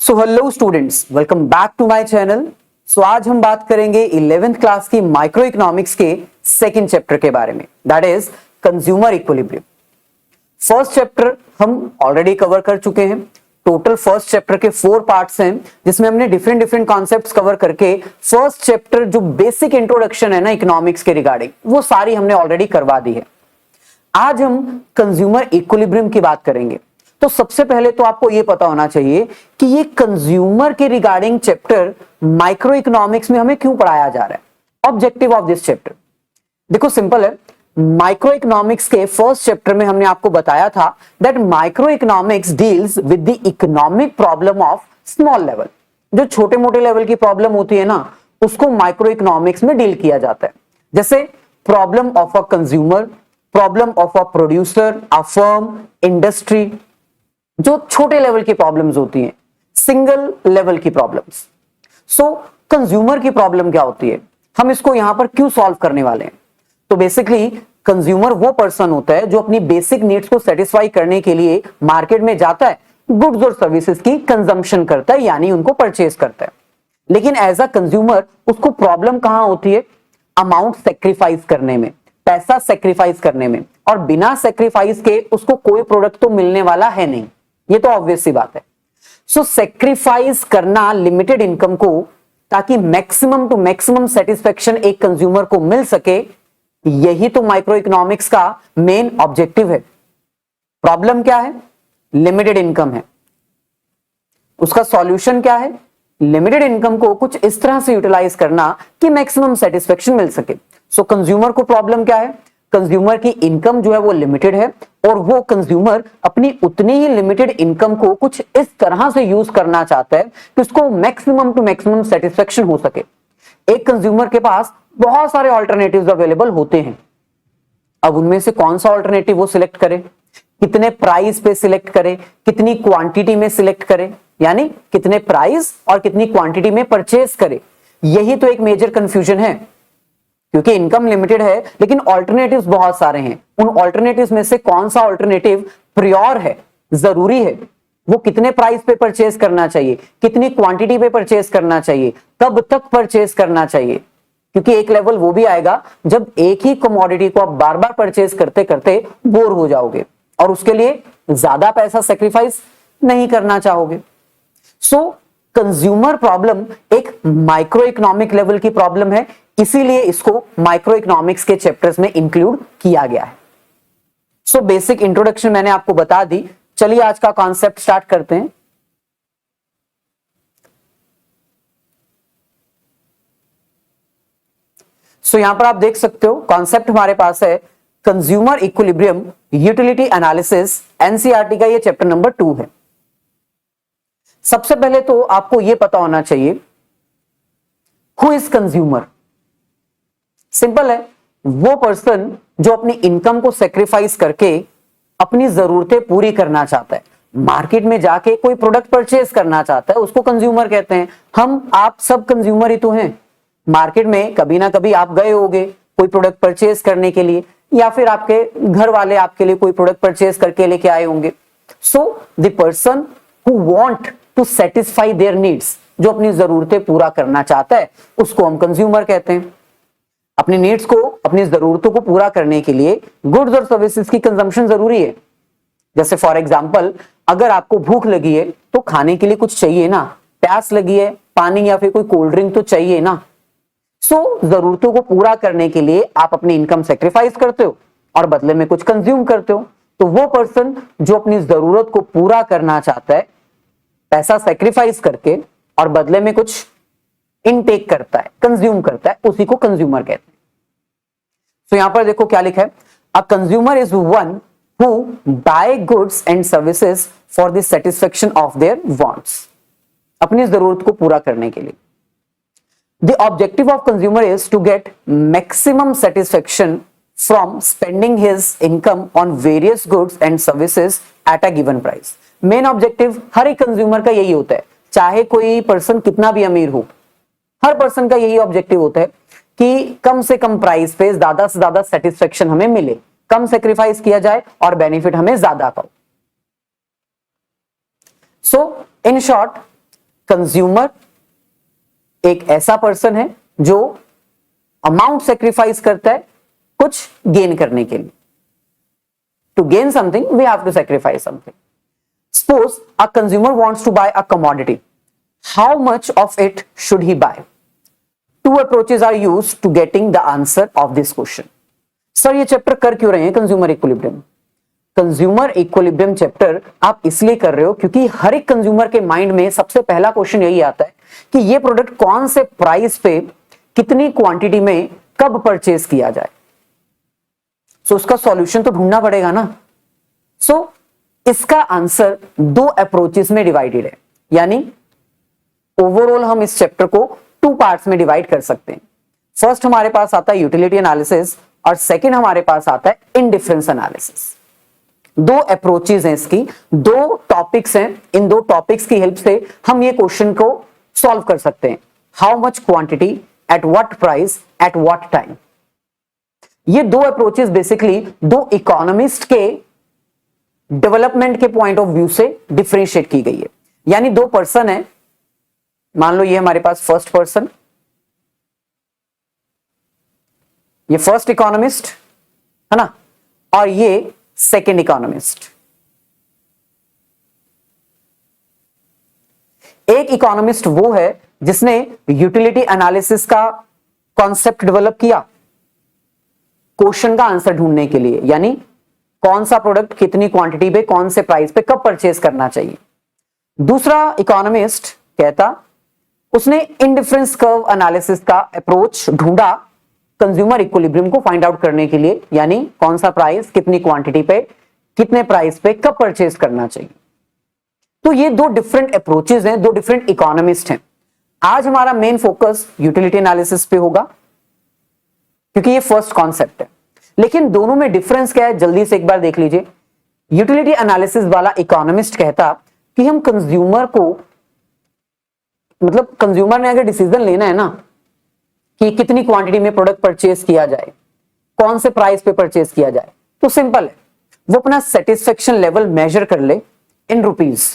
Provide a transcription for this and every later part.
So hello students, welcome back to my channel. So आज हम बात करेंगे 11th क्लास की माइक्रो इकोनॉमिक्स के सेकंड चैप्टर के बारे में, that is consumer equilibrium. First chapter हम ऑलरेडी कवर कर चुके हैं। टोटल फर्स्ट चैप्टर के 4 पार्ट्स हैं, जिसमें हमने डिफरेंट कॉन्सेप्ट्स कवर करके फर्स्ट चैप्टर जो बेसिक इंट्रोडक्शन है ना इकोनॉमिक्स के रिगार्डिंग, वो सारी हमने ऑलरेडी करवा दी है। आज हम कंज्यूमर इक्विलिब्रियम की बात करेंगे। तो सबसे पहले तो आपको यह पता होना चाहिए कि ये कंज्यूमर के रिगार्डिंग चैप्टर माइक्रो इकोनॉमिक्स में हमें क्यों पढ़ाया जा रहा है। ऑब्जेक्टिव ऑफ दिस चैप्टर देखो सिंपल है। माइक्रो इकोनॉमिक्स के फर्स्ट चैप्टर में हमने आपको बताया था that micro economics deals with the economic problem of small level. जो छोटे मोटे लेवल की प्रॉब्लम होती है ना, उसको माइक्रो इकोनॉमिक्स में डील किया जाता है। जैसे problem of a consumer, problem of a producer, a firm, industry. जो छोटे लेवल की प्रॉब्लम्स होती हैं, सिंगल लेवल की प्रॉब्लम्स। सो कंज्यूमर की प्रॉब्लम क्या होती है, हम इसको यहां पर क्यों सॉल्व करने वाले हैं। तो बेसिकली कंज्यूमर वो पर्सन होता है जो अपनी बेसिक नीड्स को सेटिस्फाई करने के लिए मार्केट में जाता है, गुड्स और सर्विसेज की कंजम्पशन करता है, यानी उनको परचेज करता है। लेकिन एज अ कंज्यूमर उसको प्रॉब्लम कहां होती है, अमाउंट सेक्रीफाइस करने में, पैसा सेक्रीफाइस करने में। और बिना सेक्रीफाइस के उसको कोई प्रोडक्ट तो मिलने वाला है नहीं, ये तो ऑब्वियस सी बात है। सो सेक्रीफाइस करना लिमिटेड इनकम को, ताकि मैक्सिमम टू मैक्सिमम सेटिस्फेक्शन एक कंज्यूमर को मिल सके, यही तो माइक्रो इकोनॉमिक्स का मेन ऑब्जेक्टिव है। प्रॉब्लम क्या है, लिमिटेड इनकम है। उसका सॉल्यूशन क्या है, लिमिटेड इनकम को कुछ इस तरह से यूटिलाइज करना कि मैक्सिमम सेटिस्फेक्शन मिल सके। सो कंज्यूमर को प्रॉब्लम क्या है, कंज्यूमर की इनकम जो है वो लिमिटेड है और वो कंज्यूमर अपनी उतनी ही लिमिटेड इनकम को कुछ इस तरह से यूज करना चाहता है कि उसको मैक्सिमम टू मैक्सिमम सेटिस्फेक्शन हो सके। एक कंज्यूमर के पास बहुत सारे ऑल्टरनेटिव्स अवेलेबल होते हैं। अब उनमें से कौन सा ऑल्टरनेटिव वो सिलेक्ट करे, कितने प्राइस पे सिलेक्ट करे, कितनी क्वांटिटी में सिलेक्ट करे, यानी कितने प्राइस और कितनी क्वांटिटी में परचेज करे। यही तो एक मेजर कंफ्यूजन है, क्योंकि इनकम लिमिटेड है लेकिन ऑल्टरनेटिव्स बहुत सारे हैं। उन ऑल्टरनेटिव्स में से कौन सा ऑल्टरनेटिव प्रियोर है, जरूरी है, वो कितने प्राइस पे परचेज करना चाहिए, कितनी क्वांटिटी पे परचेज करना चाहिए, कब तक परचेज करना चाहिए। क्योंकि एक लेवल वो भी आएगा जब एक ही कमोडिटी को आप बार बार परचेज करते करते बोर हो जाओगे और उसके लिए ज्यादा पैसा सेक्रीफाइस नहीं करना चाहोगे। सो कंज्यूमर प्रॉब्लम एक माइक्रो इकोनॉमिक लेवल की प्रॉब्लम है, इसीलिए इसको माइक्रो इकोनॉमिक्स के चैप्टर्स में इंक्लूड किया गया है। सो बेसिक इंट्रोडक्शन मैंने आपको बता दी। चलिए आज का कॉन्सेप्ट स्टार्ट करते हैं। सो यहां पर आप देख सकते हो कॉन्सेप्ट हमारे पास है consumer equilibrium utility analysis, NCERT का ये चैप्टर नंबर 2 है। सबसे पहले तो आपको यह पता होना चाहिए हु इज कंज्यूमर। सिंपल है, वो पर्सन जो अपनी इनकम को सेक्रीफाइस करके अपनी जरूरतें पूरी करना चाहता है, मार्केट में जाके कोई प्रोडक्ट परचेज करना चाहता है, उसको कंज्यूमर कहते हैं। हम आप सब कंज्यूमर ही तो हैं। मार्केट में कभी ना कभी आप गए होंगे कोई प्रोडक्ट परचेज करने के लिए, या फिर आपके घर वाले आपके लिए कोई प्रोडक्ट परचेज करके लेके आए होंगे। So the person who want to satisfy their needs, जो अपनी जरूरतें पूरा करना चाहता है, उसको हम कंज्यूमर कहते हैं। अपनी नीड्स को, अपनी जरूरतों को पूरा करने के लिए गुड्स और सर्विसेज की कंजम्पशन जरूरी है। जैसे फॉर एग्जांपल, अगर आपको भूख लगी है तो खाने के लिए कुछ चाहिए ना, प्यास लगी है पानी या फिर कोई कोल्ड ड्रिंक तो चाहिए ना। सो जरूरतों को पूरा करने के लिए आप अपनी इनकम सेक्रीफाइस करते हो और बदले में कुछ कंज्यूम करते हो। तो वो पर्सन जो अपनी जरूरत को पूरा करना चाहता है, पैसा सेक्रीफाइस करके और बदले में कुछ इनटेक करता है, कंज्यूम करता है, उसी को कंज्यूमर कहते हैं। तो यहां पर देखो क्या लिखा है, a consumer is one who buy goods and services for the satisfaction of their wants, अपनी जरूरत को पूरा करने के लिए। The objective of consumer is to get maximum satisfaction from spending his income on various goods and services at a given price. Main objective हर एक consumer का यही होता है, चाहे कोई पर्सन कितना भी अमीर हो, हर पर्सन का यही ऑब्जेक्टिव होता है कि कम से कम प्राइस पे ज्यादा से ज्यादा सेटिस्फेक्शन हमें मिले, कम सेक्रीफाइस किया जाए और बेनिफिट हमें ज्यादा पाओ। सो इन शॉर्ट, कंज्यूमर एक ऐसा पर्सन है जो अमाउंट सेक्रीफाइस करता है कुछ गेन करने के लिए। To gain something we have to sacrifice something. Suppose a consumer wants to buy a commodity, how much of it should he buy? Two approaches are used to getting the answer of this question. Sir ये chapter कर क्यों रहे हैं consumer equilibrium? Consumer equilibrium chapter आप इसलिए कर रहे हो क्योंकि हर एक कंज्यूमर के माइंड में सबसे पहला क्वेश्चन यही आता है कि ये प्रोडक्ट कौन से प्राइस पे कितनी क्वांटिटी में कब परचेज किया जाए। सो उसका सॉल्यूशन तो ढूंढना पड़ेगा ना। सो इसका आंसर दो अप्रोचेस में डिवाइडेड है, यानी ओवरऑल हम इस चैप्टर को टू पार्ट्स में डिवाइड कर सकते हैं। फर्स्ट हमारे पास आता है यूटिलिटी एनालिसिस और सेकंड हमारे पास आता है इनडिफरेंस एनालिसिस। दो अप्रोचेस हैं इसकी, दो टॉपिक्स हैं। इन दो टॉपिक्स की हेल्प से हम ये क्वेश्चन को सॉल्व कर सकते हैं। How much quantity at what price at what time. ये दो अप्रोचेस बेसिकली दो इकोनॉमिस्ट के डेवलपमेंट के पॉइंट ऑफ व्यू से डिफरेंशिएट की गई है। यानी दो पर्सन है, मान लो ये हमारे पास फर्स्ट पर्सन, ये फर्स्ट इकोनॉमिस्ट है ना, और ये सेकंड इकोनॉमिस्ट। एक इकोनॉमिस्ट वो है जिसने यूटिलिटी एनालिसिस का कॉन्सेप्ट डेवलप किया क्वेश्चन का आंसर ढूंढने के लिए, यानी कौन सा प्रोडक्ट कितनी क्वांटिटी पे कौन से प्राइस पे कब परचेज करना चाहिए। दूसरा इकोनॉमिस्ट कहता उसने इनडिफरेंस कर्व एनालिसिस का अप्रोच ढूंढा कंज्यूमर इक्विलिब्रियम को फाइंड आउट करने के लिए, यानी कौन सा प्राइस कितनी क्वांटिटी पे कितने प्राइस पे कब परचेज करना चाहिए। तो ये दो डिफरेंट अप्रोचेस हैं, दो डिफरेंट इकोनॉमिस्ट हैं। आज हमारा मेन फोकस यूटिलिटी एनालिसिस पे होगा क्योंकि ये फर्स्ट कॉन्सेप्ट है, लेकिन दोनों में डिफरेंस क्या है जल्दी से एक बार देख लीजिए। यूटिलिटी एनालिसिस वाला इकोनॉमिस्ट कहता कि हम कंज्यूमर को, मतलब कंज्यूमर ने अगर डिसीजन लेना है ना कि कितनी क्वांटिटी में प्रोडक्ट परचेज किया जाए, कौन से प्राइस पे परचेज किया जाए, तो सिंपल है, वो अपना सेटिस्फेक्शन लेवल मेजर कर ले इन रुपीज।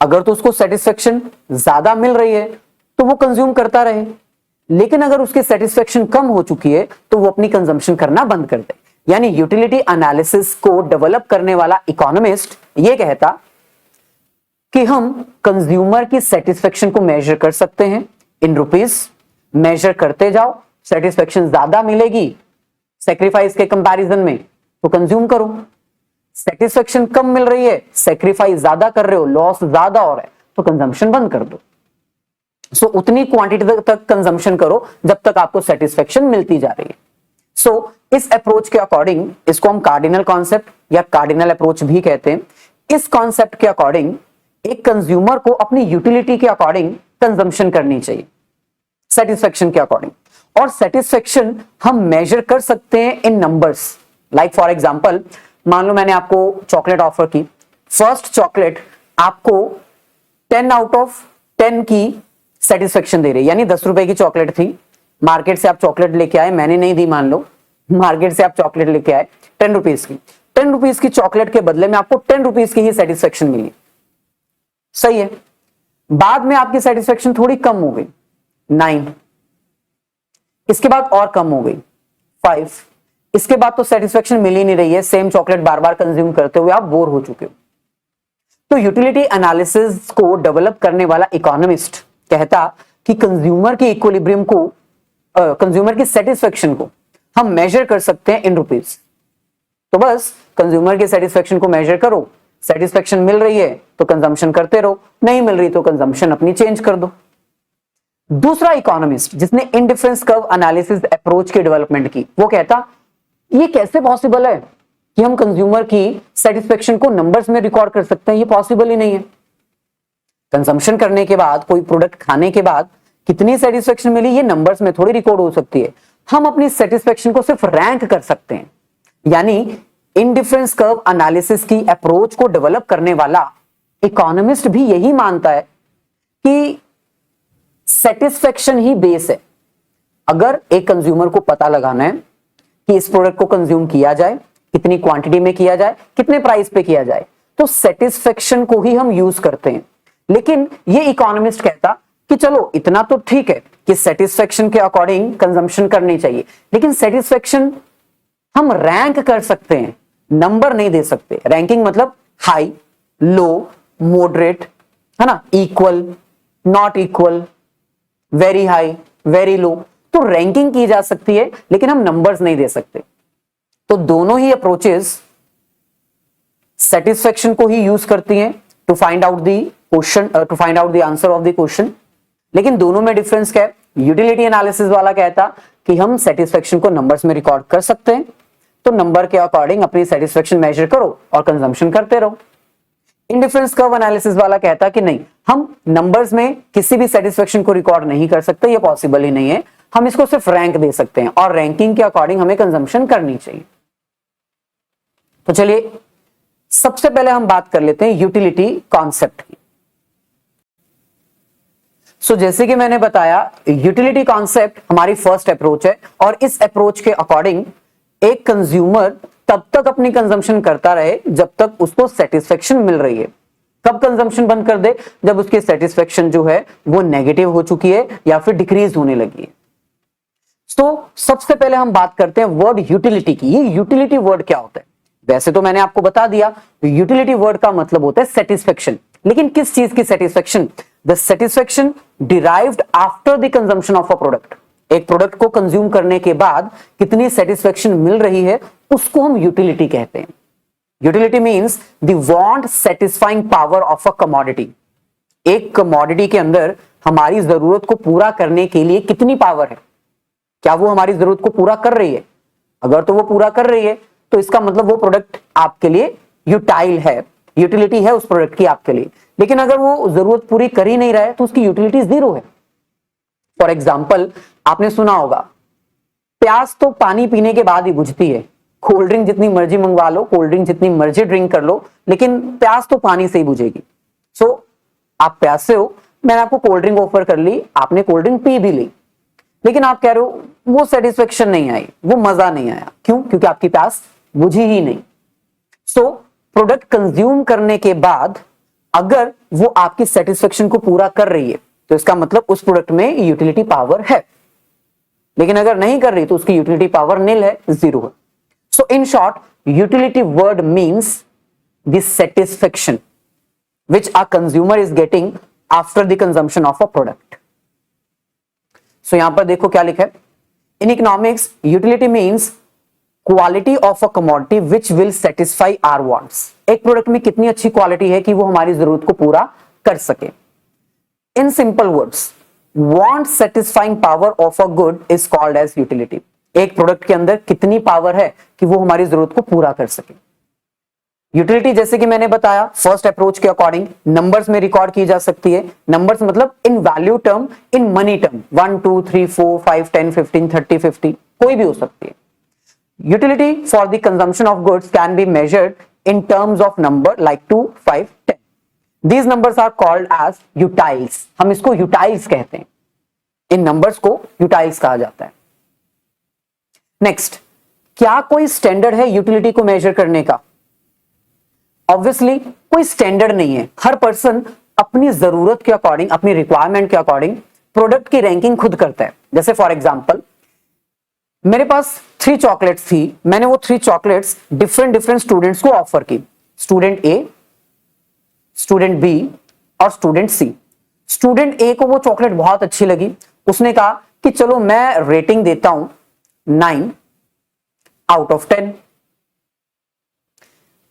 अगर तो उसको सेटिस्फेक्शन ज्यादा मिल रही है तो वो कंज्यूम करता रहे, लेकिन अगर उसकी सेटिस्फेक्शन कम हो चुकी है तो वो अपनी कंजम्पशन करना बंद कर दे। यानी यूटिलिटी एनालिसिस को डेवलप करने वाला इकोनॉमिस्ट ये कहता कि हम कंज्यूमर की सेटिस्फेक्शन को मेजर कर सकते हैं इन रुपीज, मेजर करते जाओ, सेटिस्फेक्शन ज्यादा मिलेगी सेक्रीफाइस के कंपैरिजन में तो कंज्यूम करो, सेटिस्फेक्शन कम मिल रही है, सेक्रीफाइस ज्यादा कर रहे हो, लॉस ज्यादा हो रहा है तो कंजम्पशन बंद कर दो। सो उतनी क्वांटिटी तक कंजम्पशन करो जब तक आपको सेटिस्फेक्शन मिलती जा रही है। सो इस अप्रोच के अकॉर्डिंग, इसको हम कार्डिनल कॉन्सेप्ट या कार्डिनल अप्रोच भी कहते हैं, इस कॉन्सेप्ट के अकॉर्डिंग एक कंज्यूमर को अपनी यूटिलिटी के अकॉर्डिंग कंजम्पशन करनी चाहिए, सेटिस्फेक्शन के अकॉर्डिंग। और सेटिस्फेक्शन हम मेजर कर सकते हैं इन नंबर्स। लाइक फॉर एग्जांपल, मान लो मैंने आपको चॉकलेट ऑफर की, फर्स्ट चॉकलेट आपको 10 आउट ऑफ 10 की सेटिस्फेक्शन दे रही है, यानी 10 रुपए की चॉकलेट थी, मार्केट से आप चॉकलेट लेके आए, मैंने नहीं दी, मान लो मार्केट से आप चॉकलेट लेके आए 10 रुपीज की, 10 रुपीज की चॉकलेट के बदले में आपको 10 रुपीज की ही सेटिस्फेक्शन मिली, सही है। बाद में आपकी सेटिस्फेक्शन थोड़ी कम हो गई 9, इसके बाद और कम हो गई 5, इसके बाद तो सेटिस्फेक्शन मिल ही नहीं रही है, सेम चॉकलेट बार बार कंज्यूम करते हुए आप बोर हो चुके हो। तो यूटिलिटी एनालिसिस को डेवलप करने वाला इकोनॉमिस्ट कहता कि कंज्यूमर की इक्विलिब्रियम को, कंज्यूमर की सेटिस्फेक्शन को हम मेजर कर सकते हैं इन रुपीज। तो बस कंज्यूमर की सेटिस्फेक्शन को मेजर करो, सेटिस्फेक्शन मिल रही है तो कंजम्पशन करते रहो, नहीं मिल रही तो कंजम्पशन अपनी चेंज कर दो। दूसरा इकोनॉमिस्ट जिसने इनडिफरेंस कर्व एनालिसिस अप्रोच की डेवलपमेंट की, वो कहता ये कैसे पॉसिबल है कि हम कंज्यूमर की सेटिस्फेक्शन को नंबर्स में रिकॉर्ड कर सकते हैं, ये पॉसिबल ही नहीं है। कंजम्पशन करने के बाद, कोई प्रोडक्ट खाने के बाद कितनी सेटिस्फेक्शन मिली ये नंबर्स में थोड़ी रिकॉर्ड हो सकती है। हम अपनी सेटिस्फेक्शन को सिर्फ रैंक कर सकते हैं। यानी इनडिफरेंस कर्व एनालिसिस की अप्रोच को डेवलप करने वाला इकोनॉमिस्ट भी यही मानता है कि सेटिस्फेक्शन ही बेस है। अगर एक कंज्यूमर को पता लगाना है कि इस प्रोडक्ट को कंज्यूम किया जाए, कितनी क्वांटिटी में किया जाए, कितने प्राइस पे किया जाए, तो सेटिस्फेक्शन को ही हम यूज करते हैं। लेकिन ये इकोनॉमिस्ट कहता कि चलो इतना तो ठीक है कि सेटिस्फेक्शन के अकॉर्डिंग कंजम्पशन करनी चाहिए, लेकिन सेटिस्फेक्शन हम रैंक कर सकते हैं, नंबर नहीं दे सकते। रैंकिंग मतलब हाई, लो, मॉडरेट, है ना, equal, not equal, very high, very low. तो रैंकिंग की जा सकती है लेकिन हम नंबर्स नहीं दे सकते। तो दोनों ही अप्रोचेस सेटिस्फेक्शन को ही यूज करती हैं to find out the question, to find out the answer of the question. लेकिन दोनों में डिफरेंस क्या है? यूटिलिटी एनालिसिस वाला कहता कि हम सेटिस्फेक्शन को नंबर्स में रिकॉर्ड कर सकते हैं, तो नंबर के अकॉर्डिंग अपनी सेटिस्फेक्शन मेजर करो और कंजम्पशन करते रहो। इंडिफरेंस कर्व एनालिसिस वाला कहता कि नहीं, हम नंबर्स में किसी भी सेटिस्फेक्शन को रिकॉर्ड नहीं कर सकते, ये पॉसिबल ही नहीं है, हम इसको सिर्फ रैंक दे सकते हैं और रैंकिंग के अकॉर्डिंग हमें कंजम्पशन करनी चाहिए। तो चलिए सबसे पहले हम बात कर लेते हैं यूटिलिटी कॉन्सेप्ट की। सो जैसे कि मैंने बताया, यूटिलिटी कॉन्सेप्ट हमारी फर्स्ट अप्रोच है और इस अप्रोच के अकॉर्डिंग एक कंज्यूमर तब तक अपनी कंजम्पशन करता रहे जब तक उसको सेटिस्फेक्शन मिल रही है। कब कंजम्पशन बंद कर दे? जब उसकी सेटिस्फेक्शन जो है वो नेगेटिव हो चुकी है या फिर डिक्रीज होने लगी है। तो सबसे पहले हम बात करते हैं वर्ड यूटिलिटी की। ये यूटिलिटी वर्ड क्या होता है? वैसे तो मैंने आपको बता दिया, यूटिलिटी वर्ड का मतलब होता है सेटिस्फेक्शन, लेकिन किस चीज की satisfaction? The satisfaction derived after the consumption of a product. एक प्रोडक्ट को कंज्यूम करने के बाद कितनी सेटिस्फेक्शन मिल रही है उसको हम यूटिलिटी कहते हैं। Utility means the want satisfying power of a commodity. एक कमोडिटी के अंदर हमारी जरूरत को पूरा करने के लिए कितनी पावर है, क्या वो हमारी जरूरत को पूरा कर रही है? अगर तो वो पूरा कर रही है तो इसका मतलब वो प्रोडक्ट आपके लिए यूटाइल है, यूटिलिटी है उस प्रोडक्ट की आपके लिए। लेकिन अगर वो जरूरत पूरी कर ही नहीं रहा है तो उसकी यूटिलिटी जीरो है। फॉर एग्जाम्पल, आपने सुना होगा प्यास तो पानी पीने के बाद ही बुझती है। कोल्ड ड्रिंक जितनी मर्जी मंगवा लो, कोल्ड ड्रिंक जितनी मर्जी ड्रिंक कर लो, लेकिन प्यास तो पानी से ही बुझेगी। सो आप प्यासे हो, मैंने आपको कोल्ड ड्रिंक ऑफर कर ली, आपने कोल्ड ड्रिंक पी भी ली, लेकिन आप कह रहे हो वो सेटिस्फेक्शन नहीं आई, वो मजा नहीं आया। क्यों? क्योंकि आपकी प्यास बुझी ही नहीं। सो प्रोडक्ट कंज्यूम करने के बाद अगर वो आपकी सेटिस्फेक्शन को पूरा कर रही है तो इसका मतलब उस प्रोडक्ट में यूटिलिटी पावर है, लेकिन अगर नहीं कर रही तो उसकी यूटिलिटी पावर नील है, जीरो है। So in short, utility word means the satisfaction which a consumer is getting after the consumption of a product. So यहां पर देखो क्या लिखा है, in economics utility means quality of a commodity which will satisfy our wants. एक product में कितनी अच्छी क्वालिटी है कि वो हमारी जरूरत को पूरा कर सके। In simple words, want satisfying power of a good is called as utility. एक प्रोडक्ट के अंदर कितनी पावर है कि वो हमारी जरूरत को पूरा कर सके। यूटिलिटी जैसे कि मैंने बताया फर्स्ट अप्रोच के अकॉर्डिंग नंबर्स में रिकॉर्ड की जा सकती है। नंबर्स मतलब in value term, in money term, 1 2 3 4 5 10 15 30 50 कोई भी हो सकती है। Utility for the consumption of goods can be measured in terms of number like 2 5 10। These numbers are called as utiles. हम इसको यूटाइल्स कहते हैं, इन नंबर्स को यूटाइल्स कहा जाता है। नेक्स्ट, क्या कोई स्टैंडर्ड है यूटिलिटी को मेजर करने का? ऑब्वियसली कोई स्टैंडर्ड नहीं है। हर पर्सन अपनी जरूरत के अकॉर्डिंग, अपनी रिक्वायरमेंट के अकॉर्डिंग प्रोडक्ट की रैंकिंग खुद करता है। जैसे फॉर एग्जांपल, मेरे पास 3 चॉकलेट्स थी, मैंने वो 3 चॉकलेट्स डिफरेंट स्टूडेंट्स को ऑफर की, स्टूडेंट ए, स्टूडेंट बी और स्टूडेंट सी। स्टूडेंट ए को वो चॉकलेट बहुत अच्छी लगी, उसने कहा कि चलो मैं रेटिंग देता हूं 9 आउट ऑफ 10।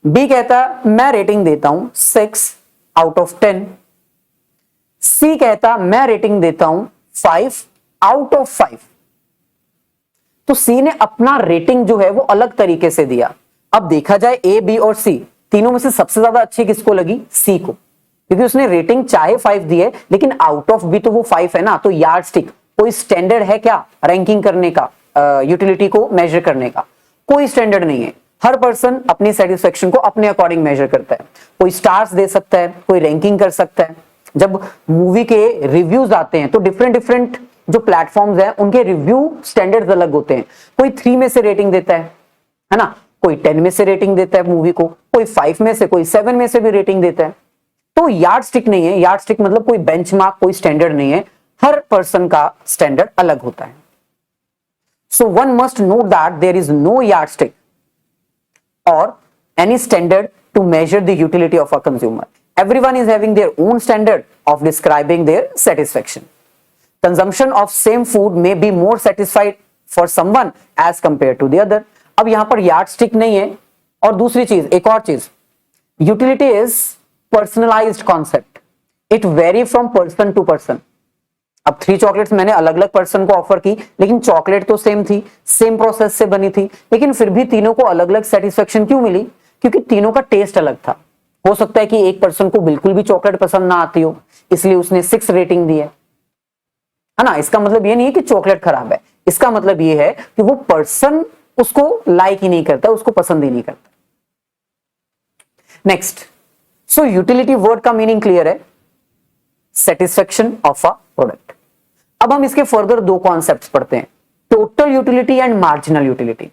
बी कहता मैं रेटिंग देता हूं 6 आउट ऑफ 10। सी कहता मैं रेटिंग देता हूं 5 आउट ऑफ 5। तो सी ने अपना रेटिंग जो है वो अलग तरीके से दिया। अब देखा जाए ए, बी और सी तीनों में से सबसे ज्यादा अच्छी किसको लगी? सी को, क्योंकि उसने रेटिंग चाहे 5 दी है लेकिन आउट ऑफ भी तो वो 5 है ना। तो यार्ड स्टिक, कोई स्टैंडर्ड है क्या रैंकिंग करने का, यूटिलिटी को मेजर करने का? कोई स्टैंडर्ड नहीं है। हर पर्सन अपनी सेटिस्फेक्शन को अपने अकॉर्डिंग मेजर करता है। कोई स्टार्स दे सकता है, कोई रैंकिंग कर सकता है। जब मूवी के रिव्यूज आते हैं तो डिफरेंट जो प्लेटफॉर्म्स हैं उनके रिव्यू स्टैंडर्ड्स अलग होते हैं। कोई 3 में से रेटिंग देता है ना, कोई 10 में से रेटिंग देता है मूवी को, कोई 5 में से, कोई 7 में से भी रेटिंग देता है। तो यार्ड स्टिक नहीं है, यार्ड स्टिक मतलब कोई बेंचमार्क, कोई स्टैंडर्ड नहीं है, हर पर्सन का स्टैंडर्ड अलग होता है। So one must note that there is no yardstick और any standard to measure the utility of a consumer. Everyone is having their own standard of describing their satisfaction. Consumption of same food may be more satisfied for someone as compared to the other. अब यहां पर yardstick नहीं है। और दूसरी चीज, एक और चीज, utility is personalized concept. It vary from person to person. अब 3 चॉकलेट्स मैंने अलग अलग पर्सन को ऑफर की, लेकिन चॉकलेट तो सेम थी, सेम प्रोसेस से बनी थी, लेकिन फिर भी तीनों को अलग अलग सेटिस्फेक्शन क्यों मिली? क्योंकि तीनों का टेस्ट अलग था। हो सकता है कि एक पर्सन को बिल्कुल भी चॉकलेट पसंद ना आती हो, इसलिए उसने 6 रेटिंग दी है ना। इसका मतलब ये नहीं है कि चॉकलेट खराब है, इसका मतलब ये है कि वो पर्सन उसको लाइक ही नहीं करता, उसको पसंद ही नहीं करता। नेक्स्ट, सो यूटिलिटी वर्ड का मीनिंग क्लियर है, सेटिस्फेक्शन ऑफ अ प्रोडक्ट। अब हम इसके फर्दर 2 कॉन्सेप्ट्स पढ़ते हैं, total utility and marginal utility.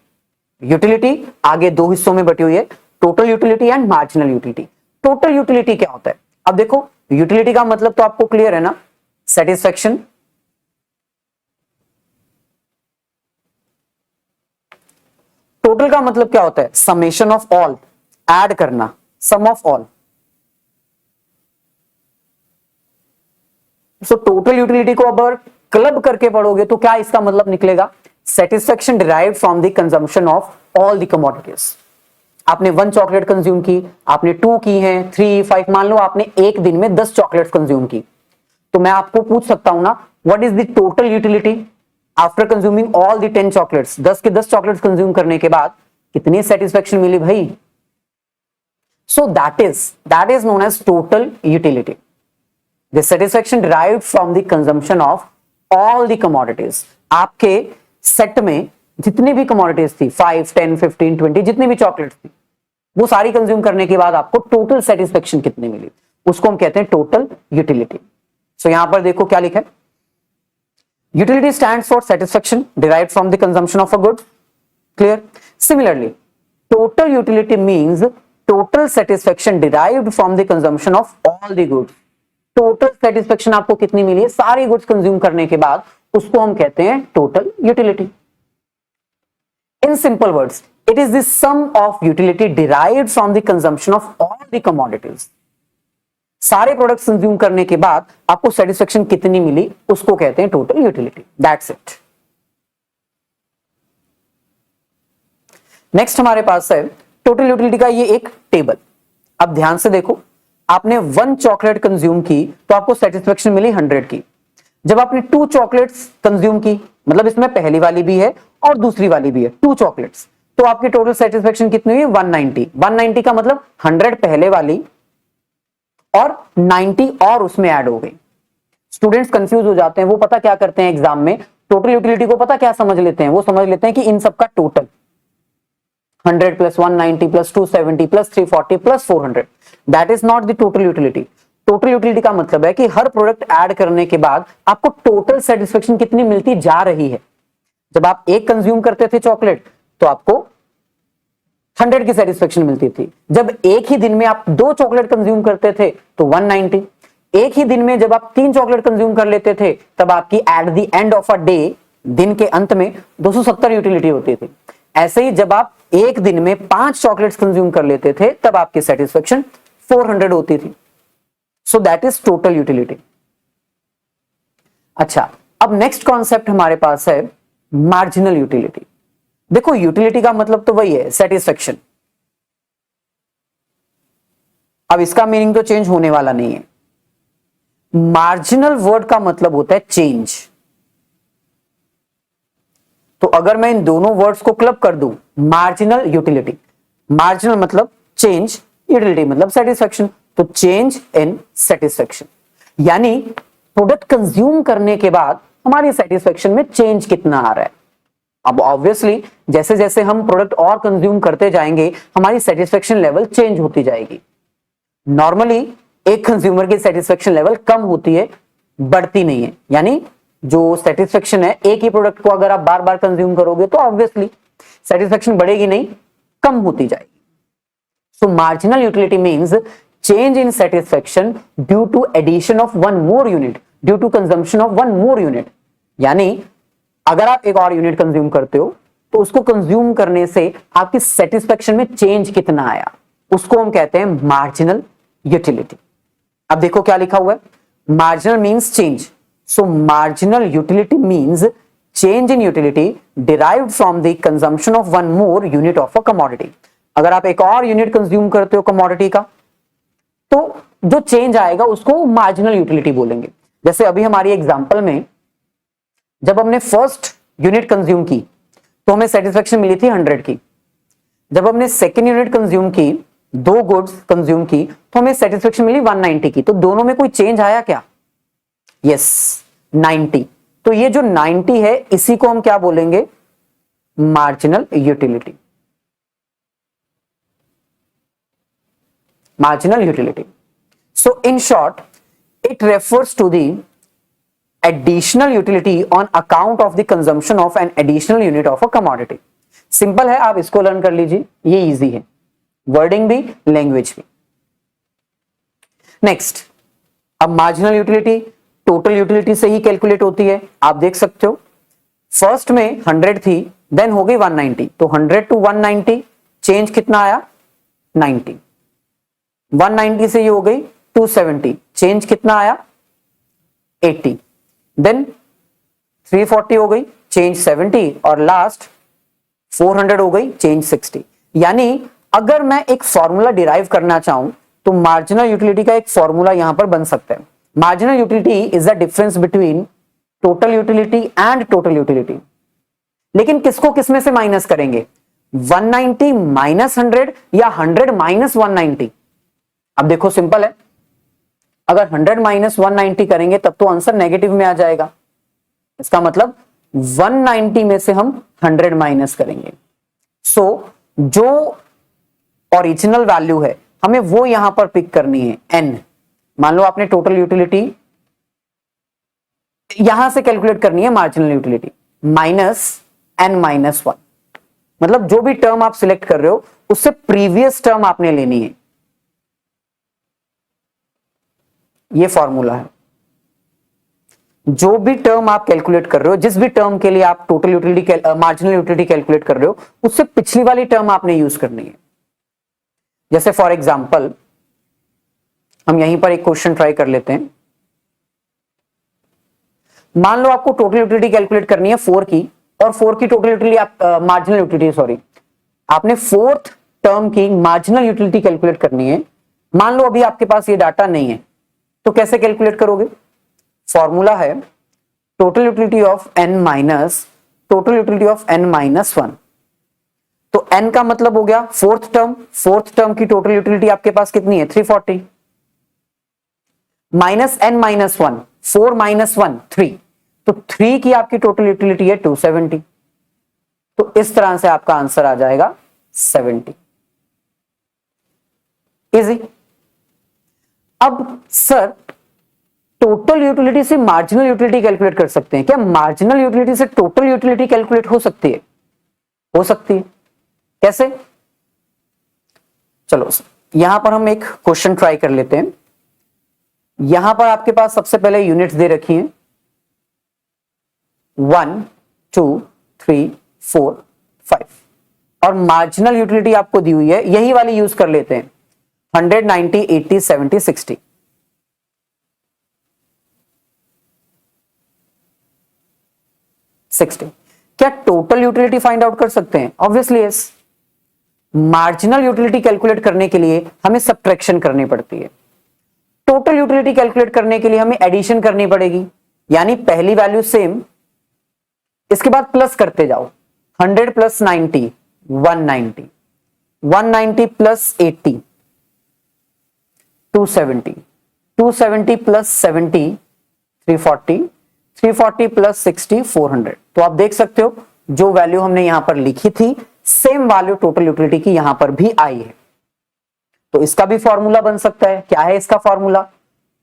Utility आगे 2 हिस्सों में बटी हुई है, total utility and marginal utility. Total utility क्या होता है? अब देखो, यूटिलिटी का मतलब तो आपको क्लियर है ना, सेटिस्फेक्शन। टोटल का मतलब क्या होता है? समेशन ऑफ ऑल, ऐड करना, sum of all. So total utility को अगर क्लब करके पढ़ोगे तो क्या इसका मतलब निकलेगा? Satisfaction derived from the consumption of all the commodities. आपने 1 चॉकलेट कंज्यूम की, आपने 2 की हैं, 3, 5, मान लो आपने एक दिन में 10 चॉकलेट कंज्यूम की, तो मैं आपको पूछ सकता हूं ना, what is the total utility after consuming all the 10 chocolates? 10 के 10 चॉकलेट्स कंज्यूम करने के बाद कितनी सेटिस्फेक्शन मिली भाई? So that is known as total utility, the satisfaction derived from the consumption of all the commodities. आपके सेट में जितनी भी कमोडिटीज थी, 5, 10, 15, 20, जितनी भी चॉकलेट्स थी, वो सारी कंज्यूम करने के बाद आपको टोटल सेटिस्फेक्शन कितनी मिली, उसको हम कहते हैं टोटल यूटिलिटी। सो यहां पर देखो क्या लिखा है, utility stands for satisfaction derived from the consumption of a good. Clear? Similarly, total utility means total satisfaction derived from the consumption of all the goods. Total satisfaction आपको कितनी मिली है सारी गुड्स कंज्यूम करने के बाद, उसको हम कहते हैं total utility. In simple words, it is the sum of utility derived from the consumption of all the commodities. सारे प्रोडक्ट्स कंज्यूम करने के बाद आपको सेटिस्फेक्शन कितनी मिली, उसको कहते हैं total utility. That's it. Next हमारे पास है टोटल यूटिलिटी का ये एक टेबल। अब ध्यान से देखो, आपने 1 चॉकलेट कंज्यूम की तो आपको सेटिस्फेक्शन मिली 100 की। जब आपने 2 चॉकलेट्स कंज्यूम की, मतलब इसमें पहली वाली भी है और दूसरी वाली भी है, 2 चॉकलेट्स, तो आपकी टोटल सेटिस्फेक्शन कितनी हुई? 190। 190 का मतलब 100 पहले वाली और 90 और उसमें ऐड हो गई। स्टूडेंट्स कंफ्यूज हो जाते हैं, वो पता क्या करते हैं एग्जाम में, टोटल यूटिलिटी को पता क्या समझ लेते हैं? वो समझ लेते हैं कि इन सबका total 100 plus 190 plus 270 plus 340 plus 400। That is not the total utility. Total utility का मतलब है कि हर प्रोडक्ट ऐड करने के बाद आपको टोटल सेटिस्फेक्शन कितनी मिलती जा रही है। जब आप एक कंज्यूम करते थे चॉकलेट तो आपको 100 की सेटिस्फेक्शन मिलती थी। जब एक ही दिन में आप 2 चॉकलेट कंज्यूम करते थे तो 190। एक ही दिन में जब आप 3 चॉकलेट कंज्यूम कर लेते थे तब आपकी at the end of a day, दिन के अंत में 270 यूटिलिटी होती थी। ऐसे ही जब आप एक दिन में 5 चॉकलेट्स कंज्यूम कर लेते थे तब आपकी सेटिस्फेक्शन 400 होती थी। सो दैट इज टोटल यूटिलिटी। अच्छा, अब नेक्स्ट कॉन्सेप्ट हमारे पास है मार्जिनल यूटिलिटी। देखो, यूटिलिटी का मतलब तो वही है, सेटिस्फेक्शन। अब इसका मीनिंग तो चेंज होने वाला नहीं है। मार्जिनल वर्ड का मतलब होता है चेंज। तो अगर मैं इन दोनों वर्ड्स को क्लब कर दूं, मार्जिनल यूटिलिटी, मार्जिनल मतलब चेंज, यूटिलिटी मतलब सेटिस्फेक्शन, तो चेंज इन सेटिस्फेक्शन, यानी प्रोडक्ट कंज्यूम करने के बाद हमारी सेटिस्फेक्शन में चेंज कितना आ रहा है। अब ऑब्वियसली जैसे जैसे हम प्रोडक्ट और कंज्यूम करते जाएंगे हमारी सेटिस्फेक्शन लेवल चेंज होती जाएगी। नॉर्मली एक कंज्यूमर की सेटिस्फेक्शन लेवल कम होती है, बढ़ती नहीं है। यानी जो सेटिस्फेक्शन है, एक ही प्रोडक्ट को अगर आप बार बार कंज्यूम करोगे तो ऑब्वियसली सेटिस्फेक्शन बढ़ेगी नहीं, कम होती जाएगी। सो marginal utility means change in satisfaction due to addition of one more unit, due to consumption of one more unit। यानी अगर आप एक और यूनिट कंज्यूम करते हो तो उसको कंज्यूम करने से आपकी सेटिस्फेक्शन में चेंज कितना आया, उसको हम कहते हैं मार्जिनल यूटिलिटी। अब देखो क्या लिखा हुआ है, marginal means change, so marginal utility means change in utility derived from the consumption of one more unit of a commodity. अगर आप एक और यूनिट कंज्यूम करते हो कमोडिटी का तो जो चेंज आएगा उसको मार्जिनल यूटिलिटी बोलेंगे। जैसे अभी हमारी एग्जांपल में जब हमने फर्स्ट यूनिट कंज्यूम की तो हमें सेटिस्फेक्शन मिली थी 100 की। जब हमने सेकेंड यूनिट कंज्यूम की, दो गुड्स कंज्यूम की, तो हमें सेटिस्फेक्शन मिली 190 की। तो दोनों में कोई चेंज आया क्या? यस, 90। तो ये जो 90 है इसी को हम क्या बोलेंगे? Marginal utility. Marginal utility. So in short it refers to the additional utility on account of the consumption of an additional unit of a commodity। Simple है, आप इसको लर्न कर लीजिए, ये इजी है, वर्डिंग भी लैंग्वेज भी। नेक्स्ट, अब मार्जिनल यूटिलिटी टोटल यूटिलिटी से ही कैलकुलेट होती है। आप देख सकते हो फर्स्ट में 100 थी, देन हो गई 190, तो 100 to 190 चेंज कितना आया? 90। 190 से ये हो गई 270, चेंज कितना आया? 80। देन 340 हो गई, चेंज 70, और लास्ट 400 हो गई, चेंज 60। यानी अगर मैं एक फॉर्मूला डिराइव करना चाहूं तो मार्जिनल यूटिलिटी का एक फॉर्मूला यहां पर बन सकता है। Marginal utility is the difference between total utility and total utility. लेकिन किसको किस में से माइनस करेंगे? 190 माइनस 100 या 100 माइनस 190? अब देखो सिंपल है, अगर 100 माइनस 190 करेंगे तब तो आंसर नेगेटिव में आ जाएगा। इसका मतलब 190 में से हम 100 माइनस करेंगे। सो जो ओरिजिनल वैल्यू है हमें वो यहां पर पिक करनी है, n। मान लो आपने टोटल यूटिलिटी यहां से कैलकुलेट करनी है, marginal utility minus n minus 1। मतलब जो भी टर्म आप सिलेक्ट कर रहे हो उससे प्रीवियस टर्म आपने लेनी है। ये फॉर्मूला है। जो भी टर्म आप कैलकुलेट कर रहे हो, जिस भी टर्म के लिए आप total utility marginal utility calculate कर रहे हो, उससे पिछली वाली टर्म आपने यूज करनी है। जैसे फॉर एग्जांपल हम यहीं पर एक क्वेश्चन ट्राई कर लेते हैं। मान लो आपको टोटल यूटिलिटी कैलकुलेट करनी है 4 की, और 4 की टोटल यूटिलिटी आप मार्जिनल यूटिलिटी सॉरी आपने फोर्थ टर्म की मार्जिनल यूटिलिटी कैलकुलेट करनी है। मान लो अभी आपके पास ये डाटा नहीं है, तो कैसे कैलकुलेट करोगे? फॉर्मूला है total utility of n minus total utility of n minus 1। तो n का मतलब हो गया फोर्थ टर्म की टोटल यूटिलिटी आपके पास कितनी है? 340 माइनस n माइनस 1, 4 माइनस 1 3, तो 3 की आपकी टोटल यूटिलिटी है 270। तो इस तरह से आपका आंसर आ जाएगा 70। इजी। अब सर टोटल यूटिलिटी से मार्जिनल यूटिलिटी कैलकुलेट कर सकते हैं क्या? मार्जिनल यूटिलिटी से टोटल यूटिलिटी कैलकुलेट हो सकती है? हो सकती है। कैसे? चलो यहां पर हम एक क्वेश्चन ट्राई कर लेते हैं। यहां पर आपके पास सबसे पहले यूनिट्स दे रखी हैं 1 2 3 4 5, और मार्जिनल यूटिलिटी आपको दी हुई है, यही वाली यूज कर लेते हैं 100 90 80 70 60। क्या टोटल यूटिलिटी फाइंड आउट कर सकते हैं? Obviously yes. Marginal utility calculate करने के लिए हमें सब्ट्रैक्शन करनी पड़ती है। टोटल यूटिलिटी कैलकुलेट करने के लिए हमें एडिशन करनी पड़ेगी, यानी पहली वैल्यू सेम, इसके बाद प्लस करते जाओ। 100 प्लस 90 190, 190 प्लस 80 270, 270 प्लस 70 340, 340 प्लस 60 400। तो आप देख सकते हो जो वैल्यू हमने यहां पर लिखी थी सेम वैल्यू टोटल यूटिलिटी की यहां पर भी आई है। तो इसका भी फॉर्मूला बन सकता है। क्या है इसका फॉर्मूला?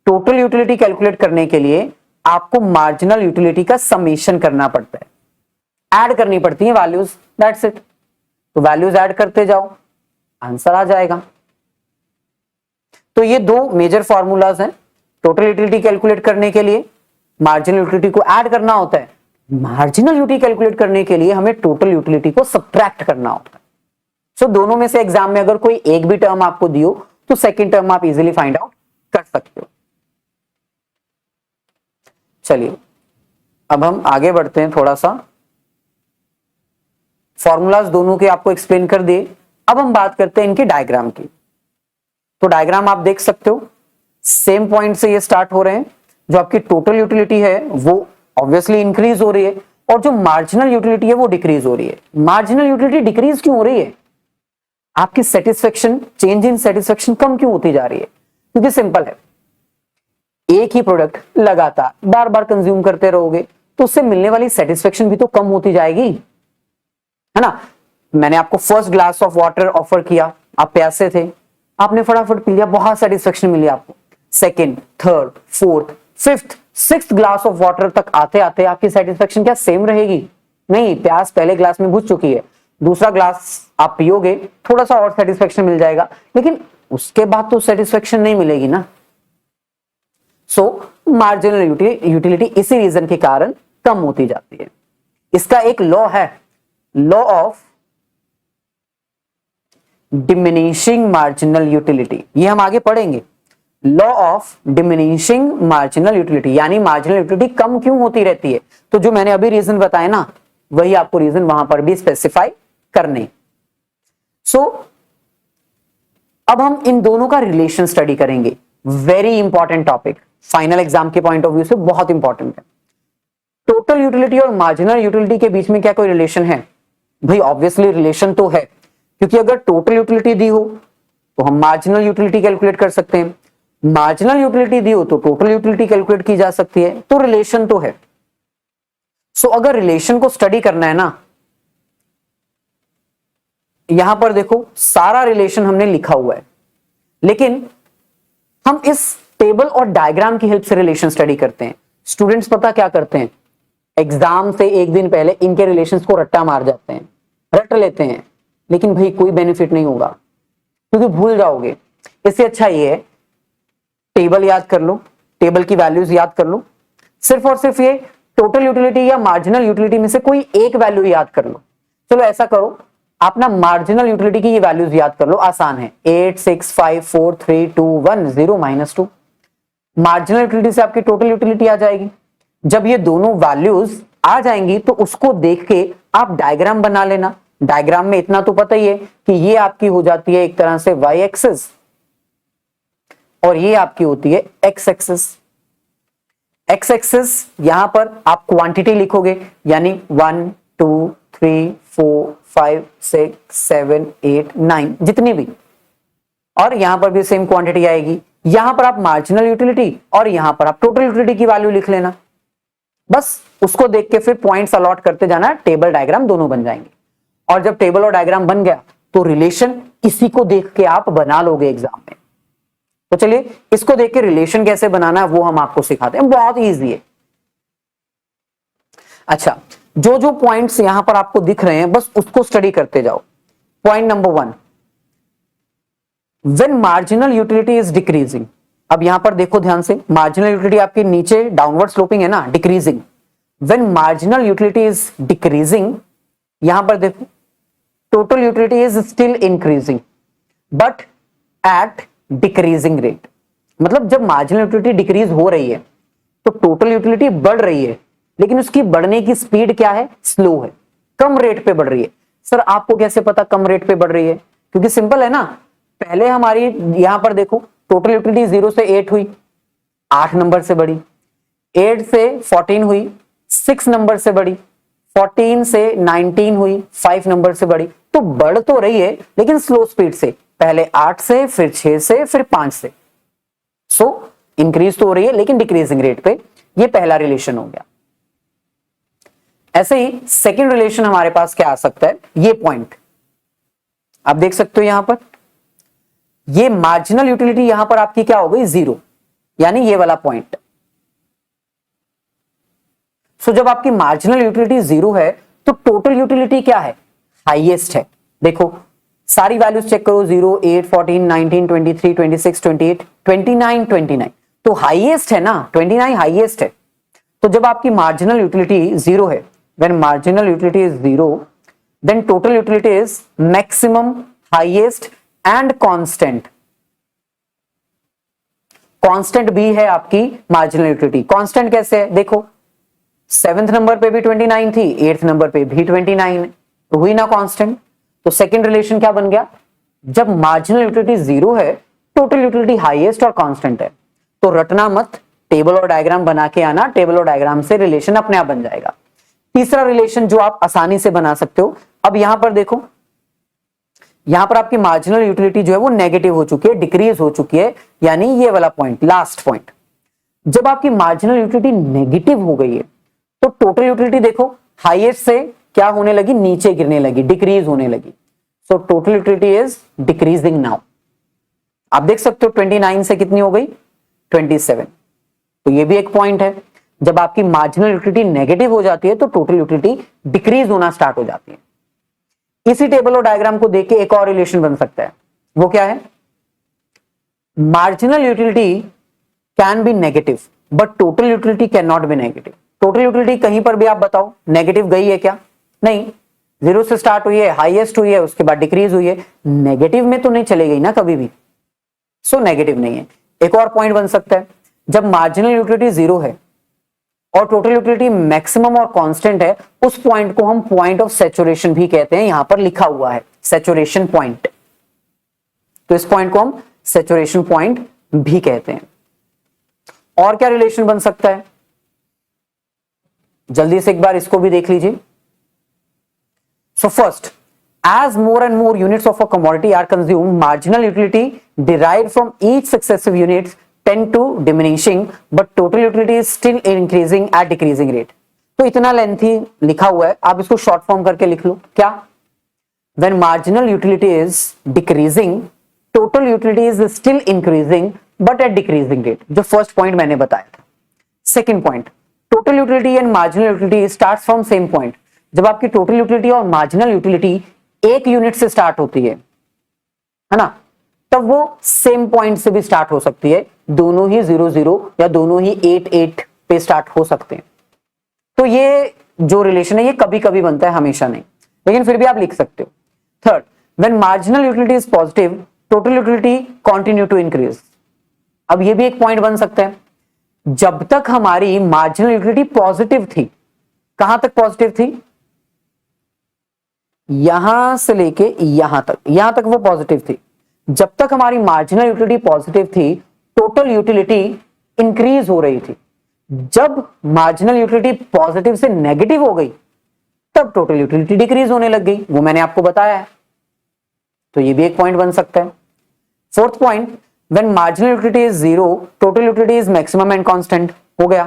टोटल यूटिलिटी कैलकुलेट करने के लिए आपको मार्जिनल यूटिलिटी का समेशन करना पड़ता है, ऐड करनी पड़ती है वैल्यूज, दैट्स इट। तो वैल्यूज ऐड करते जाओ, आंसर आ जाएगा। तो ये दो मेजर फॉर्मूलाज हैं टोटल यूटिलिटी कैलकुलेट करने के लिए। मार्जिनल यूटिलिटी को ऐड करना होता है, मार्जिनल यूटिलिटी कैलकुलेट करने के लिए हमें टोटल यूटिलिटी को सब्ट्रैक्ट करना होता है। सो दोनों में से एग्जाम में अगर कोई एक भी टर्म आपको दियो तो सेकंड टर्म आप इजीली फाइंड आउट कर सकते हो। चलिए अब हम आगे बढ़ते हैं, थोड़ा सा फॉर्मूलाज दोनों के आपको एक्सप्लेन कर दिए। अब हम बात करते हैं इनके डायग्राम की। तो डायग्राम आप देख सकते हो, सेम पॉइंट से ये स्टार्ट हो रहे हैं। जो आपकी टोटल यूटिलिटी है वो ऑब्वियसली इंक्रीज हो रही है और जो मार्जिनल यूटिलिटी है वो डिक्रीज हो रही है। मार्जिनल यूटिलिटी डिक्रीज क्यों हो रही है? आपकी सेटिस्फेक्शन, चेंज इन सेटिस्फेक्शन कम क्यों होती जा रही है? क्योंकि सिंपल है, एक ही प्रोडक्ट लगातार बार बार कंज्यूम करते रहोगे तो उससे मिलने वाली सेटिस्फेक्शन भी तो कम होती जाएगी, है ना। मैंने आपको first glass of water offer किया, आप प्यासे थे, आपने फटाफट पी लिया, बहुत सेटिस्फेक्शन मिली आपको। Second, third, fourth, fifth, sixth glass of water तक आते आते आपकी सेटिस्फेक्शन क्या सेम रहेगी? नहीं, प्यास पहले ग्लास में बुझ चुकी है, दूसरा ग्लास आप पियोगे, थोड़ा सा और सेटिस्फेक्शन मिल जाएगा, लेकिन उसके बाद तो सेटिस्फेक्शन नहीं मिलेगी ना। सो मार्जिनल यूटिलिटी इसी रीजन के कारण कम होती जाती है। इसका एक लॉ है, law of diminishing marginal utility, ये हम आगे पढ़ेंगे। Law of diminishing marginal utility, यानी मार्जिनल यूटिलिटी कम क्यों होती रहती है। तो जो मैंने अभी रीजन बताया ना, वही आपको रीजन वहां पर भी स्पेसिफाई करने। सो अब हम इन दोनों का रिलेशन स्टडी करेंगे। Very important topic, final exam के पॉइंट ऑफ व्यू से बहुत इंपॉर्टेंट है। टोटल यूटिलिटी और मार्जिनल यूटिलिटी के बीच में क्या कोई रिलेशन है? भाई ऑब्वियसली रिलेशन तो है, क्योंकि अगर टोटल यूटिलिटी दी हो तो हम मार्जिनल यूटिलिटी कैलकुलेट कर सकते हैं, मार्जिनल यूटिलिटी दी हो तो टोटल यूटिलिटी कैलकुलेट की जा सकती है, तो रिलेशन तो है। सो अगर रिलेशन को स्टडी करना है ना, यहां पर देखो सारा रिलेशन हमने लिखा हुआ है, लेकिन हम इस टेबल और डायग्राम की हेल्प से रिलेशन स्टडी करते हैं। स्टूडेंट्स पता क्या करते हैं, एग्जाम से एक दिन पहले इनके रिलेशंस को रट्टा मार जाते हैं, रट लेते हैं, लेकिन भाई कोई बेनिफिट नहीं होगा क्योंकि भूल जाओगे। इससे अच्छा ये है, टेबल याद कर लो, टेबल की वैल्यूज याद कर लो, सिर्फ और सिर्फ ये टोटल यूटिलिटी या मार्जिनल यूटिलिटी में से कोई एक वैल्यू याद कर लो। चलो ऐसा करो, आप ना मार्जिनल यूटिलिटी की ये वैल्यूज याद कर लो, आसान है। 8 6 5 4 3 2 1 0 -2। मार्जिनल यूटिलिटी से आपकी टोटल यूटिलिटी आ जाएगी। जब ये दोनों वैल्यूज आ जाएंगी तो उसको देख के आप डायग्राम बना लेना। डायग्राम में इतना तो पता ही है कि ये आपकी हो जाती है एक तरह से वाई एक्सिस और ये आपकी होती है एक्स एक्सिस। एक्स एक्सिस यहां पर आप क्वांटिटी लिखोगे, यानी 1 2 3 4 5 6 7 8 9 जितनी भी, और यहां पर भी सेम क्वांटिटी आएगी। यहां पर आप मार्जिनल यूटिलिटी और यहां पर आप टोटल यूटिलिटी की वैल्यू लिख लेना। बस उसको देख के फिर पॉइंट्स अलॉट करते जाना, टेबल डायग्राम दोनों बन जाएंगे। और जब टेबल और डायग्राम बन गया तो रिलेशन इसी को देख के आप बना लोगे एग्जाम में। तो चलिए इसको देख के रिलेशन कैसे बनाना है वो हम आपको सिखाते हैं, बहुत इजी है। अच्छा, जो जो पॉइंट्स यहां पर आपको दिख रहे हैं बस उसको स्टडी करते जाओ। Point number 1, when marginal utility is decreasing. अब यहां पर देखो ध्यान से, मार्जिनल यूटिलिटी आपके नीचे डाउनवर्ड स्लोपिंग है ना, decreasing. When marginal utility is decreasing, यहां पर देखो total utility is still increasing but at decreasing rate. मतलब जब मार्जिनल यूटिलिटी डिक्रीज हो रही है तो टोटल यूटिलिटी बढ़ रही है, लेकिन उसकी बढ़ने की स्पीड क्या है, स्लो है, कम रेट पे बढ़ रही है। सर आपको कैसे पता कम रेट पे बढ़ रही है? क्योंकि सिंपल है ना, पहले हमारी यहां पर देखो टोटल यूटिलिटी 0 से 8 हुई, 8 नंबर से बढ़ी, 8 से 14 हुई, 6 नंबर से बढ़ी, 14 से 19 हुई, 5 नंबर से बढ़ी। तो बढ़ तो रही है लेकिन स्लो स्पीड से, पहले 8 से, फिर 6 से, फिर 5 से। सो इंक्रीज तो हो रही है लेकिन डिक्रीजिंग रेट पे। ये पहला रिलेशन हो गया। ऐसे ही सेकंड रिलेशन हमारे पास क्या आ सकता है, ये पॉइंट आप देख सकते हो यहां पर, ये मार्जिनल यूटिलिटी यहां पर आपकी क्या हो गई, 0, यानी ये वाला पॉइंट। सो जब आपकी मार्जिनल यूटिलिटी 0 है तो टोटल यूटिलिटी क्या है, हाईएस्ट है। देखो सारी वैल्यूज चेक करो, 0, 8, 14, 19, 23, 26, 28, 29, 29, तो हाईएस्ट है ना, 29 हाईएस्ट है। तो जब आपकी मार्जिनल यूटिलिटी 0 है, when marginal utility is 0, then total utility is maximum, highest and constant. Constant भी है आपकी मार्जिनल यूटिलिटी। कांस्टेंट कैसे है, देखो 7th नंबर पे भी 29 थी, 8th नंबर पे भी 29 है, तो हुई ना कांस्टेंट। तो सेकंड रिलेशन क्या बन गया, जब मार्जिनल यूटिलिटी 0 है, टोटल यूटिलिटी हाईएस्ट और कांस्टेंट है। तो रटना मत, टेबल और डायग्राम बना के आना, टेबल और डायग्राम से रिलेशन अपने आप बन जाएगा। तीसरा रिलेशन जो आप आसानी से बना सकते हो, अब यहां पर देखो, यहां पर आपकी मार्जिनल यूटिलिटी जो है वो नेगेटिव हो चुकी है, डिक्रीज हो चुकी है, यानी ये वाला पॉइंट, लास्ट पॉइंट। जब आपकी मार्जिनल यूटिलिटी नेगेटिव हो गई है, तो टोटल यूटिलिटी देखो हाईएस्ट से क्या होने लगी, नीचे गिरने लगी, डिक्रीज होने लगी। सो total utility is decreasing now. आप देख सकते हो 29 से कितनी हो गई, 27। तो ये भी एक पॉइंट है, जब आपकी मार्जिनल यूटिलिटी नेगेटिव हो जाती है तो टोटल यूटिलिटी डिक्रीज होना स्टार्ट हो जाती है। इसी टेबल और डायग्राम को देख के एक और रिलेशन बन सकता है, वो क्या है, marginal utility can be negative but total utility can not be negative. Total utility कहीं पर भी आप बताओ नेगेटिव गई है क्या, नहीं, 0 से स्टार्ट हुई है, हाईएस्ट हुई है, उसके बाद डिक्रीज हुई है, नेगेटिव में तो नहीं चली गई ना कभी भी, सो नेगेटिव नहीं है। एक और पॉइंट बन सकता है, जब मार्जिनल यूटिलिटी 0 है और टोटल यूटिलिटी मैक्सिमम और कांस्टेंट है, उस पॉइंट को हम पॉइंट ऑफ सैचुरेशन भी कहते हैं, यहां पर लिखा हुआ है सैचुरेशन पॉइंट। तो इस पॉइंट को हम सैचुरेशन पॉइंट भी कहते हैं। और क्या रिलेशन बन सकता है, जल्दी से एक बार इसको भी देख लीजिए। So first, as more and more units of a commodity are consumed, marginal utility derived from each successive units tend to diminishing, but total utility is still increasing at decreasing rate. तो इतना lengthy लिखा हुआ है, आप इसको short form करके लिख लो, क्या, when marginal utility is decreasing, total utility is still increasing but at decreasing rate, जो फर्स्ट पॉइंट मैंने बताया था। Second point, total utility and marginal utility start from same point. जब आपकी टोटल यूटिलिटी और मार्जिनल यूटिलिटी एक unit से start होती है ना, तब वो सेम पॉइंट से भी स्टार्ट हो सकती है, दोनों ही 0 0 या दोनों ही 8 8 पे स्टार्ट हो सकते हैं। तो ये जो रिलेशन है ये कभी कभी बनता है, हमेशा नहीं, लेकिन फिर भी आप लिख सकते हो। Third, when marginal utility is positive, total utility continue to increase. अब ये भी एक पॉइंट बन सकता है, जब तक हमारी मार्जिनल यूटिलिटी पॉजिटिव थी, कहां तक पॉजिटिव थी, यहां से लेके यहां तक वो पॉजिटिव थी। जब तक हमारी मार्जिनल यूटिलिटी पॉजिटिव थी, टोटल यूटिलिटी इंक्रीज हो रही थी। जब मार्जिनल यूटिलिटी पॉजिटिव से नेगेटिव हो गई, तब टोटल यूटिलिटी डिक्रीज होने लग गई, वो मैंने आपको बताया है। तो ये भी एक पॉइंट बन सकता है। Fourth point, when marginal utility is 0, total utility is maximum and constant, हो गया।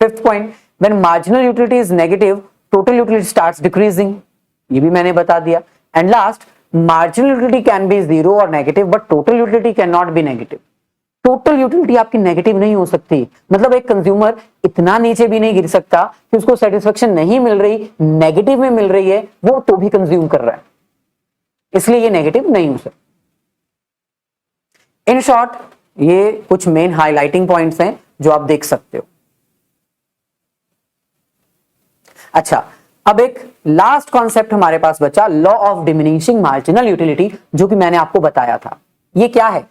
Fifth point, when marginal utility is negative, total utility starts decreasing, ये भी मैंने बता दिया। And last, marginal utility can be 0 और negative but total utility can not be negative. Total utility आपकी negative नहीं हो सकती, मतलब एक कंज्यूमर इतना नीचे भी नहीं गिर सकता कि उसको सेटिस्फेक्शन नहीं मिल रही, नेगेटिव में मिल रही है, वो तो भी कंज्यूम कर रहा है, इसलिए ये नेगेटिव नहीं हो सकता। इन शॉर्ट, ये कुछ मेन हाईलाइटिंग पॉइंट्स हैं जो आप देख सकते हो। अच्छा, अब एक लास्ट कॉन्सेप्ट हमारे पास बचा, law of diminishing marginal utility, जो कि मैंने आपको बताया था। ये क्या है,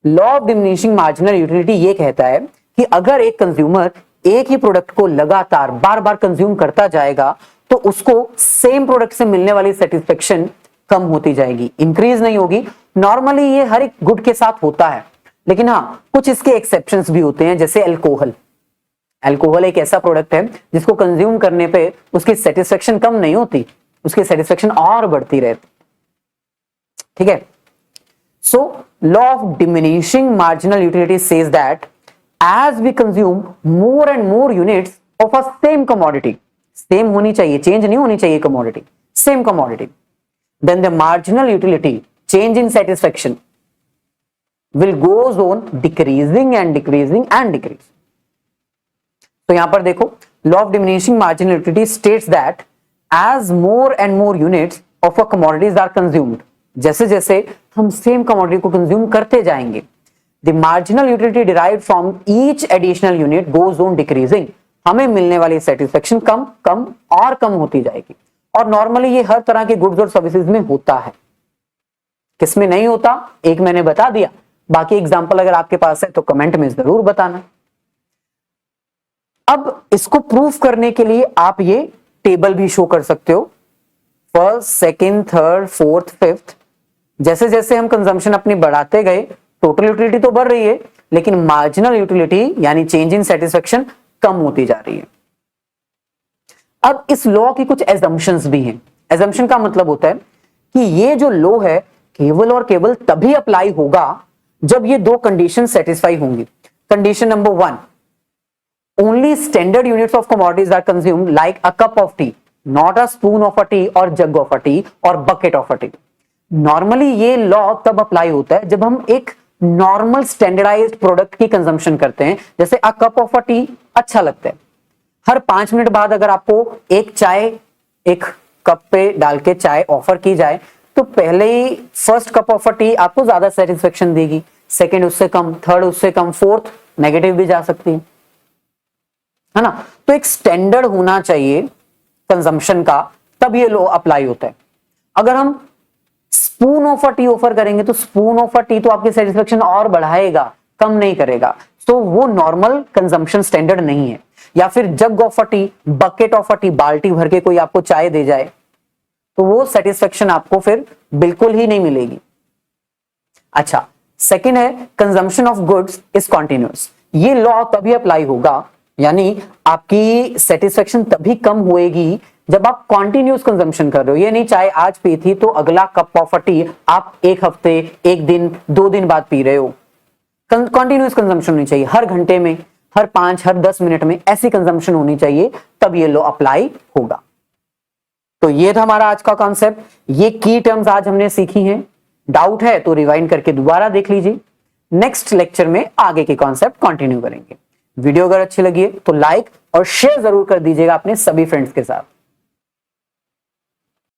law of diminishing marginal utility ये कहता है कि अगर एक कंज्यूमर एक ही प्रोडक्ट को लगातार बार बार कंज्यूम करता जाएगा, तो उसको सेम प्रोडक्ट से मिलने वाली सेटिस्फेक्शन कम होती जाएगी, इंक्रीज नहीं होगी। नॉर्मली ये हर एक गुड के साथ होता है, लेकिन हाँ, कुछ इसके एक्सेप्शंस भी होते हैं, जैसे अल्कोहल। अल्कोहल एक ऐसा प्रोडक्ट है जिसको कंज्यूम करने पे उसकी सेटिस्फेक्शन कम नहीं होती, उसकी सेटिस्फेक्शन और बढ़ती रहती, ठीक है। So law of diminishing marginal utility says that as we consume more and more units of a same commodity, same होनी चाहिए, चेंज नहीं होनी चाहिए commodity, same commodity, then the marginal utility change in satisfaction will goes on decreasing and decreasing and decrease. तो यहां पर देखो, law of diminishing marginal utility states that as more and more units of a commodities are consumed, जैसे जैसे हम same commodity को consume करते जाएंगे, the marginal utility derived from each additional unit goes on decreasing, हमें मिलने वाली satisfaction कम कम और कम होती जाएगी। और नॉर्मली ये हर तरह के गुड्स और सर्विसेज में होता है। किसमें नहीं होता, एक मैंने बता दिया, बाकी एग्जांपल अगर आपके पास है तो कमेंट में जरूर बताना। अब इसको प्रूफ करने के लिए आप ये टेबल भी शो कर सकते हो, first, second, third, fourth, fifth. जैसे जैसे हम कंजम्पशन अपनी बढ़ाते गए, टोटल यूटिलिटी तो बढ़ रही है, लेकिन मार्जिनल यूटिलिटी यानी चेंज इन सेटिस्फेक्शन कम होती जा रही है। अब इस लॉ की कुछ एजम्पशंस भी हैं। एजम्पशन का मतलब होता है कि ये जो लॉ है केवल और केवल तभी अप्लाई होगा जब ये दो कंडीशन सेटिस्फाई होंगी। Condition number 1, only standard units of commodities are consumed like a cup of tea, not a spoon of a tea और जग ऑफ अ टी और bucket of a tea. Normally ये law तब apply होता है जब हम एक normal standardized product की कंजम्पशन करते हैं। जैसे a cup of a tea अच्छा लगता है, हर 5 मिनट बाद अगर आपको एक चाय एक कप पे डाल के चाय ऑफर की जाए तो पहले ही first cup of a tea आपको ज्यादा सेटिस्फेक्शन देगी, सेकंड उससे कम, थर्ड उससे कम, फोर्थ नेगेटिव भी जा सकती है ना। तो एक स्टैंडर्ड होना चाहिए कंजम्पशन का, तब ये लॉ अप्लाई होता है। अगर हम spoon of a T offer करेंगे तो स्पून ऑफ अ टी तो आपकी सेटिस्फेक्शन और बढ़ाएगा, कम नहीं करेगा, तो वो नॉर्मल कंजम्पशन स्टैंडर्ड नहीं है। या फिर jug of a tea, bucket of a tea, बाल्टी भर के कोई आपको चाय दे जाए तो वो सेटिस्फेक्शन आपको फिर बिल्कुल ही नहीं मिलेगी। अच्छा, सेकंड है consumption of goods is continuous. ये लॉ तभी अप्लाई होगा, यानी आपकी सेटिस्फेक्शन तभी कम होएगी जब आप कॉन्टिन्यूअस कंजम्पशन कर रहे हो। ये नहीं चाहे आज पी थी तो अगला कप ऑफ टी आप एक हफ्ते, एक दिन, 2 दिन बाद पी रहे हो। कॉन्टिन्यूअस कंजम्पशन होनी चाहिए, हर घंटे में, हर 5, हर 10 मिनट में ऐसी कंजम्पशन होनी चाहिए, तब ये लॉ अप्लाई होगा। तो ये था हमारा आज का कॉन्सेप्ट। ये की टर्म्स आज हमने सीखी हैं। डाउट है तो रिवाइंड करके दोबारा देख लीजिए। नेक्स्ट लेक्चर में आगे के कॉन्सेप्ट कंटिन्यू करेंगे। वीडियो अगर अच्छी लगी है तो लाइक और शेयर जरूर कर दीजिएगा अपने सभी फ्रेंड्स के साथ।